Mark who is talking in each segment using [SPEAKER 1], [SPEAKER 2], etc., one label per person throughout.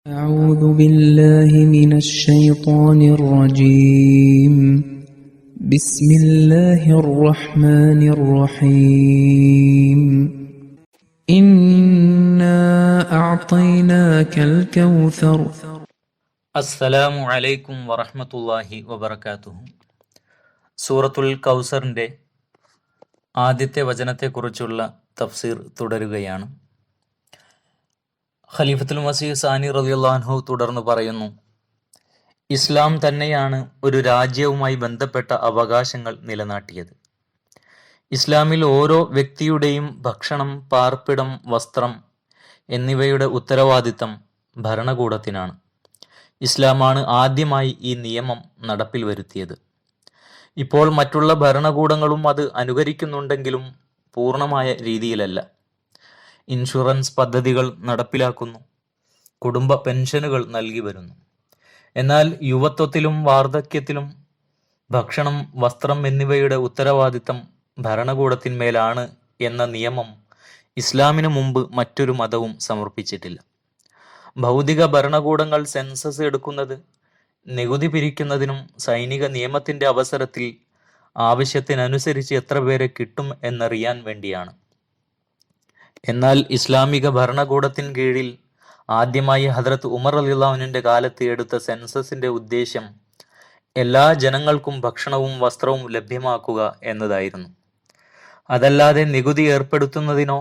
[SPEAKER 1] أعوذ بالله من الشيطان الرجيم بسم الله الرحمن الرحيم إنا أعطيناك الكوثر
[SPEAKER 2] അസ്സലാമു അലൈക്കും വറഹ്മത്തുള്ളാഹി വബറകാതുഹു. സൂറത്തുൽ കൗസറിൻ്റെ ആദ്യത്തെ വചനത്തെക്കുറിച്ചുള്ള തഫ്സീർ തുടരുകയാണ്. ഖലീഫത്തുൽ മസീഹ് സാനി റളിയല്ലാഹു അൻഹു തുടർന്ന് പറയുന്നു, ഇസ്ലാം തന്നെയാണ് ഒരു രാജ്യവുമായി ബന്ധപ്പെട്ട അവകാശങ്ങൾ നിലനാട്ടിയത്. ഇസ്ലാമിൽ ഓരോ വ്യക്തിയുടെയും ഭക്ഷണം, പാർപ്പിടം, വസ്ത്രം എന്നിവയുടെ ഉത്തരവാദിത്തം ഭരണകൂടത്തിനാണ്. ഇസ്ലാമാണ് ആദ്യമായി ഈ നിയമം നടപ്പിൽ വരുത്തിയത്. ഇപ്പോൾ മറ്റുള്ള ഭരണകൂടങ്ങളും അത് അനുകരിക്കുന്നുണ്ടെങ്കിലും പൂർണ്ണമായ രീതിയിലല്ല. ഇൻഷുറൻസ് പദ്ധതികൾ നടപ്പിലാക്കുന്നു, കുടുംബ പെൻഷനുകൾ നൽകി വരുന്നു. എന്നാൽ യുവത്വത്തിലും വാർദ്ധക്യത്തിലും ഭക്ഷണം, വസ്ത്രം എന്നിവയുടെ ഉത്തരവാദിത്തം ഭരണകൂടത്തിന്മേലാണ് എന്ന നിയമം ഇസ്ലാമിനു മുമ്പ് മറ്റൊരു മതവും സമർപ്പിച്ചിട്ടില്ല. ഭൗതിക ഭരണകൂടങ്ങൾ സെൻസസ് എടുക്കുന്നത് നികുതി പിരിക്കുന്നതിനും സൈനിക നിയമത്തിന്റെ അവസരത്തിൽ ആവശ്യത്തിനനുസരിച്ച് എത്ര പേരെ കിട്ടും എന്നറിയാൻ വേണ്ടിയാണ്. എന്നാൽ ഇസ്ലാമിക ഭരണകൂടത്തിന് കീഴിൽ ആദ്യമായി ഹദ്രത്ത് ഉമർ റളിയല്ലാഹു അൻഹുവിന്റെ കാലത്ത് എടുത്ത സെൻസസിന്റെ ഉദ്ദേശ്യം എല്ലാ ജനങ്ങൾക്കും ഭക്ഷണവും വസ്ത്രവും ലഭ്യമാക്കുക എന്നതായിരുന്നു. അതല്ലാതെ നികുതി ഏർപ്പെടുത്തുന്നതിനോ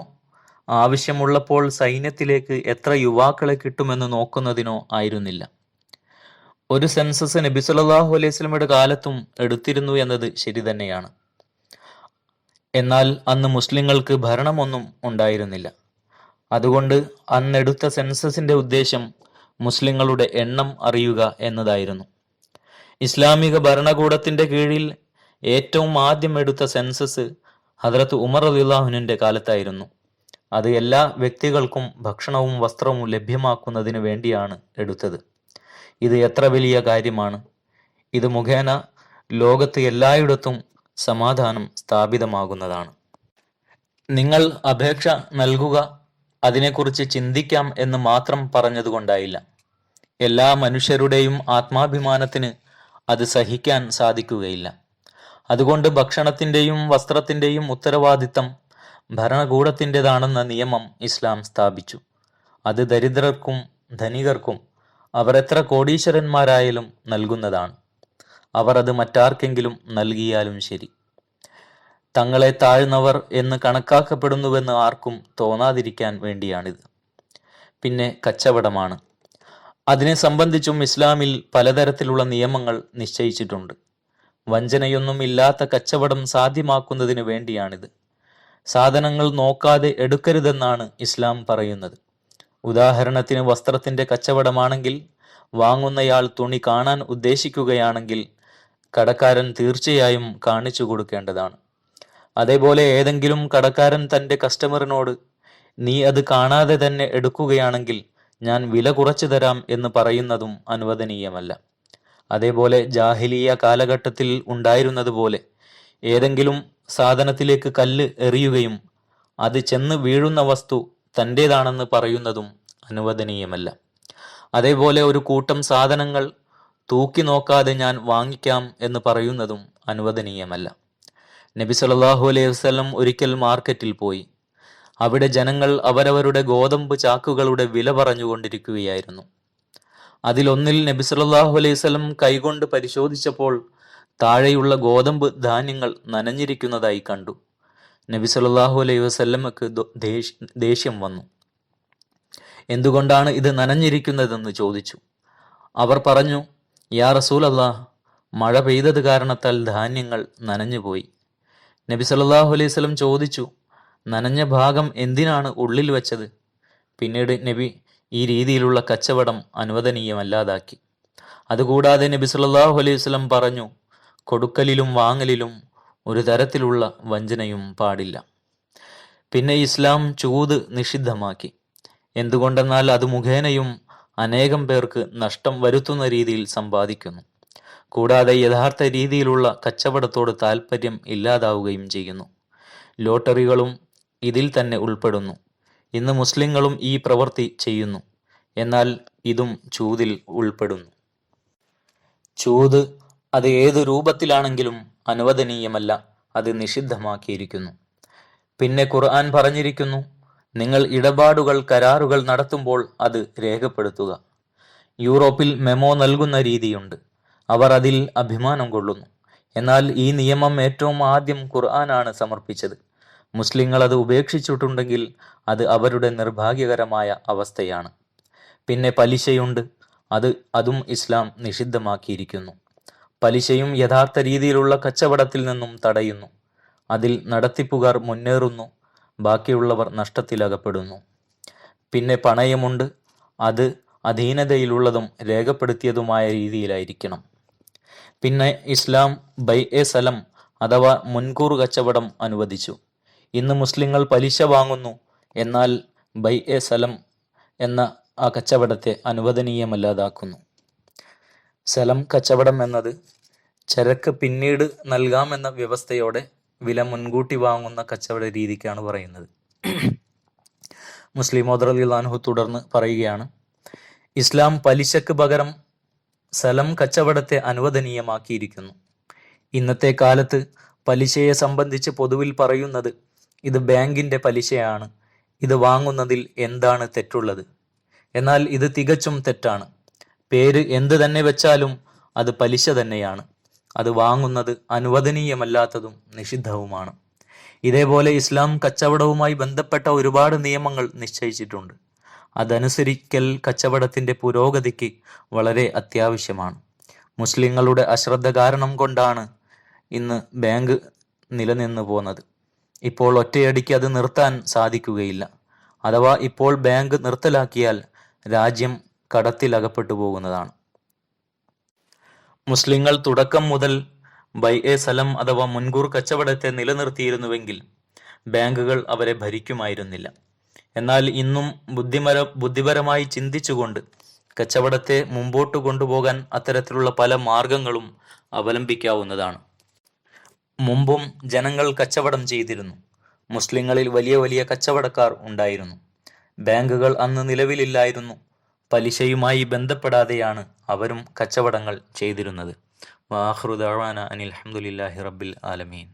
[SPEAKER 2] ആവശ്യമുള്ളപ്പോൾ സൈന്യത്തിലേക്ക് എത്ര യുവാക്കളെ കിട്ടുമെന്ന് നോക്കുന്നതിനോ ആയിരുന്നില്ല. ഒരു സെൻസസ് നബി സല്ലല്ലാഹു അലൈഹി വസല്ലമയുടെ കാലത്തും എടുത്തിരുന്നു എന്നത് ശരി തന്നെയാണ്. എന്നാൽ അന്ന് മുസ്ലിങ്ങൾക്ക് ഭരണമൊന്നും ഉണ്ടായിരുന്നില്ല. അതുകൊണ്ട് അന്നെടുത്ത സെൻസസിന്റെ ഉദ്ദേശം മുസ്ലിങ്ങളുടെ എണ്ണം അറിയുക എന്നതായിരുന്നു. ഇസ്ലാമിക ഭരണകൂടത്തിന്റെ കീഴിൽ ഏറ്റവും ആദ്യം എടുത്ത സെൻസസ് ഹദ്രത്ത് ഉമർ റളിയല്ലാഹു അൻഹുവിന്റെ കാലത്തായിരുന്നു. അത് എല്ലാ വ്യക്തികൾക്കും ഭക്ഷണവും വസ്ത്രവും ലഭ്യമാക്കുന്നതിന് വേണ്ടിയാണ് എടുത്തത്. ഇത് എത്ര വലിയ കാര്യമാണ്! ഇത് മുഖേന ലോകത്ത് എല്ലായിടത്തും സമാധാനം സ്ഥാപിതമാകുന്നതാണ്. നിങ്ങൾ അപേക്ഷ നൽകുക, അതിനെക്കുറിച്ച് ചിന്തിക്കാം എന്ന് മാത്രം പറഞ്ഞതുകൊണ്ടായില്ല. എല്ലാ മനുഷ്യരുടെയും ആത്മാഭിമാനത്തിന് അത് സഹിക്കാൻ സാധിക്കുകയില്ല. അതുകൊണ്ട് ഭക്ഷണത്തിൻ്റെയും വസ്ത്രത്തിൻ്റെയും ഉത്തരവാദിത്തം ഭരണകൂടത്തിൻ്റെതാണെന്ന നിയമം ഇസ്ലാം സ്ഥാപിച്ചു. അത് ദരിദ്രർക്കും ധനികർക്കും അവർ എത്ര കോടീശ്വരന്മാരായാലും നൽകുന്നതാണ്. അവർ അത് മറ്റാർക്കെങ്കിലും നൽകിയാലും ശരി. തങ്ങളെ താഴ്ന്നവർ എന്ന് കണക്കാക്കപ്പെടുന്നുവെന്ന് ആർക്കും തോന്നാതിരിക്കാൻ വേണ്ടിയാണിത്. പിന്നെ കച്ചവടമാണ്. അതിനെ സംബന്ധിച്ചും ഇസ്ലാമിൽ പലതരത്തിലുള്ള നിയമങ്ങൾ നിശ്ചയിച്ചിട്ടുണ്ട്. വഞ്ചനയൊന്നും ഇല്ലാത്ത കച്ചവടം സാധ്യമാക്കുന്നതിന് വേണ്ടിയാണിത്. സാധനങ്ങൾ നോക്കാതെ എടുക്കരുതെന്നാണ് ഇസ്ലാം പറയുന്നത്. ഉദാഹരണത്തിന് വസ്ത്രത്തിന്റെ കച്ചവടമാണെങ്കിൽ വാങ്ങുന്നയാൾ തുണി കാണാൻ ഉദ്ദേശിക്കുകയാണെങ്കിൽ കടക്കാരൻ തീർച്ചയായും കാണിച്ചു കൊടുക്കേണ്ടതാണ്. അതേപോലെ ഏതെങ്കിലും കടക്കാരൻ തൻ്റെ കസ്റ്റമറിനോട് നീ അത് കാണാതെ തന്നെ എടുക്കുകയാണെങ്കിൽ ഞാൻ വില കുറച്ചു തരാം എന്ന് പറയുന്നതും അനുവദനീയമല്ല. അതേപോലെ ജാഹിലിയ കാലഘട്ടത്തിൽ ഉണ്ടായിരുന്നതുപോലെ ഏതെങ്കിലും സാധനത്തിലേക്ക് കല്ല് എറിയുകയും അത് ചെന്ന് വീഴുന്ന വസ്തു തൻ്റേതാണെന്ന് പറയുന്നതും അനുവദനീയമല്ല. അതേപോലെ ഒരു കൂട്ടം സാധനങ്ങൾ തൂക്കി നോക്കാതെ ഞാൻ വാങ്ങിക്കാം എന്ന് പറയുന്നതും അനുവദനീയമല്ല. നബി സല്ലല്ലാഹു അലൈഹി വസല്ലം ഒരിക്കൽ മാർക്കറ്റിൽ പോയി. അവിടെ ജനങ്ങൾ അവരവരുടെ ഗോതമ്പ് ചാക്കുകളുടെ വില പറഞ്ഞുകൊണ്ടിരിക്കുകയായിരുന്നു. അതിലൊന്നിൽ നബി സല്ലല്ലാഹു അലൈഹി വസല്ലം കൈകൊണ്ട് പരിശോധിച്ചപ്പോൾ താഴെയുള്ള ഗോതമ്പ് ധാന്യങ്ങൾ നനഞ്ഞിരിക്കുന്നതായി കണ്ടു. നബി സല്ലല്ലാഹു അലൈഹി വസല്ലമക്ക് ദേഷ്യം വന്നു. എന്തുകൊണ്ടാണ് ഇത് നനഞ്ഞിരിക്കുന്നതെന്ന് ചോദിച്ചു. അവർ പറഞ്ഞു, യാ റസൂലല്ലാഹ്, മഴ പെയ്തത് കാരണത്താൽ ധാന്യങ്ങൾ നനഞ്ഞുപോയി. നബി സല്ലല്ലാഹു അലൈഹി വസല്ലം ചോദിച്ചു, നനഞ്ഞ ഭാഗം എന്തിനാണ് ഉള്ളിൽ വെച്ചത്? പിന്നീട് നബി ഈ രീതിയിലുള്ള കച്ചവടം അനുവദനീയമല്ലാതാക്കി. അതുകൂടാതെ നബി സല്ലല്ലാഹു അലൈഹി വസല്ലം പറഞ്ഞു, കൊടുക്കലിലും വാങ്ങലിലും ഒരു തരത്തിലുള്ള വഞ്ചനയും പാടില്ല. പിന്നെ ഇസ്ലാം ചൂത് നിഷിദ്ധമാക്കി. എന്തുകൊണ്ടെന്നാൽ അത് മുഖേനയും അനേകം പേർക്ക് നഷ്ടം വരുത്തുന്ന രീതിയിൽ സമ്പാദിക്കുന്നു. കൂടാതെ യഥാർത്ഥ രീതിയിലുള്ള കച്ചവടത്തോട് താല്പര്യം ഇല്ലാതാവുകയും ചെയ്യുന്നു. ലോട്ടറികളും ഇതിൽ തന്നെ ഉൾപ്പെടുന്നു. ഇന്ന് മുസ്ലിങ്ങളും ഈ പ്രവൃത്തി ചെയ്യുന്നു. എന്നാൽ ഇതും ചൂതിൽ ഉൾപ്പെടുന്നു. ചൂത് അത് ഏതു രൂപത്തിലാണെങ്കിലും അനുവദനീയമല്ല, അത് നിഷിദ്ധമാക്കിയിരിക്കുന്നു. പിന്നെ ഖുർആൻ പറഞ്ഞിരിക്കുന്നു, നിങ്ങൾ ഇടപാടുകൾ കരാറുകൾ നടത്തുമ്പോൾ അത് രേഖപ്പെടുത്തുക. യൂറോപ്പിൽ മെമ്മോ നൽകുന്ന രീതിയുണ്ട്. അവർ അതിൽ അഭിമാനം കൊള്ളുന്നു. എന്നാൽ ഈ നിയമം ഏറ്റവും ആദ്യം ഖുർആനാണ് സമർപ്പിച്ചത്. മുസ്ലിങ്ങൾ അത് ഉപേക്ഷിച്ചിട്ടുണ്ടെങ്കിൽ അത് അവരുടെ നിർഭാഗ്യകരമായ അവസ്ഥയാണ്. പിന്നെ പലിശയുണ്ട്. അതും ഇസ്ലാം നിഷിദ്ധമാക്കിയിരിക്കുന്നു. പലിശയും യഥാർത്ഥ രീതിയിലുള്ള കച്ചവടത്തിൽ നിന്നും തടയുന്നു. അതിൽ നടത്തിപ്പുകാർ മുന്നേറുന്നു, ബാക്കിയുള്ളവർ നഷ്ടത്തിലകപ്പെടുന്നു. പിന്നെ പണയമുണ്ട്. അത് അധീനതയിലുള്ളതും രേഖപ്പെടുത്തിയതുമായ രീതിയിലായിരിക്കണം. പിന്നെ ഇസ്ലാം ബൈഅ സലം അഥവാ മുൻകൂർ കച്ചവടം അനുവദിച്ചു. ഇന്ന് മുസ്ലിങ്ങൾ പലിശ വാങ്ങുന്നു, എന്നാൽ ബൈഅ സലം എന്ന ആ കച്ചവടത്തെ അനുവദനീയമല്ലാതാക്കുന്നു. സലം കച്ചവടം എന്നത് ചരക്ക് പിന്നീട് നൽകാമെന്ന വ്യവസ്ഥയോടെ വില മുൻകൂട്ടി വാങ്ങുന്ന കച്ചവട രീതിക്കാണ് പറയുന്നത്. മുസ്ലിം റളിയല്ലാഹു അൻഹു തുടർന്ന് പറയുകയാണ്, ഇസ്ലാം പലിശക്ക് പകരം സലം കച്ചവടത്തെ അനുവദനീയമാക്കിയിരിക്കുന്നു. ഇന്നത്തെ കാലത്ത് പലിശയെ സംബന്ധിച്ച് പൊതുവിൽ പറയുന്നത്, ഇത് ബാങ്കിന്റെ പലിശയാണ്, ഇത് വാങ്ങുന്നതിൽ എന്താണ് തെറ്റുള്ളത്? എന്നാൽ ഇത് തികച്ചും തെറ്റാണ്. പേര് എന്ത് തന്നെ വെച്ചാലും അത് പലിശ തന്നെയാണ്. അത് വാങ്ങുന്നത് അനുവദനീയമല്ലാത്തതും നിഷിദ്ധവുമാണ്. ഇതേപോലെ ഇസ്ലാം കച്ചവടവുമായി ബന്ധപ്പെട്ട ഒരുപാട് നിയമങ്ങൾ നിശ്ചയിച്ചിട്ടുണ്ട്. അതനുസരിക്കൽ കച്ചവടത്തിന്റെ പുരോഗതിക്ക് വളരെ അത്യാവശ്യമാണ്. മുസ്ലിങ്ങളുടെ അശ്രദ്ധ കാരണം കൊണ്ടാണ് ഇന്ന് ബാങ്ക് നിലനിന്നു പോന്നത്. ഇപ്പോൾ ഒറ്റയടിക്ക് അത് നിർത്താൻ സാധിക്കുകയില്ല. അഥവാ ഇപ്പോൾ ബാങ്ക് നിർത്തലാക്കിയാൽ രാജ്യം കടത്തിലകപ്പെട്ടു പോകുന്നതാണ്. മുസ്ലിങ്ങൾ തുടക്കം മുതൽ ബൈഅ സലം അഥവാ മുൻകൂർ കച്ചവടത്തെ നിലനിർത്തിയിരുന്നുവെങ്കിൽ ബാങ്കുകൾ അവരെ ഭരിക്കുമായിരുന്നില്ല. എന്നാൽ ഇന്നും ബുദ്ധിപരമായി ചിന്തിച്ചുകൊണ്ട് കച്ചവടത്തെ മുമ്പോട്ട് കൊണ്ടുപോകാൻ അത്തരത്തിലുള്ള പല മാർഗങ്ങളും അവലംബിക്കാവുന്നതാണ്. മുമ്പും ജനങ്ങൾ കച്ചവടം ചെയ്തിരുന്നു. മുസ്ലിങ്ങളിൽ വലിയ വലിയ കച്ചവടക്കാർ ഉണ്ടായിരുന്നു. ബാങ്കുകൾ അന്ന് നിലവിലില്ലായിരുന്നു. പലിശയുമായി ബന്ധപ്പെടാതെയാണ് അവരും കച്ചവടങ്ങൾ ചെയ്തിരുന്നത്. വാഖിറു ദഅവാന അനിൽ ഹംദുലില്ലാഹി റബ്ബിൽ ആലമീൻ.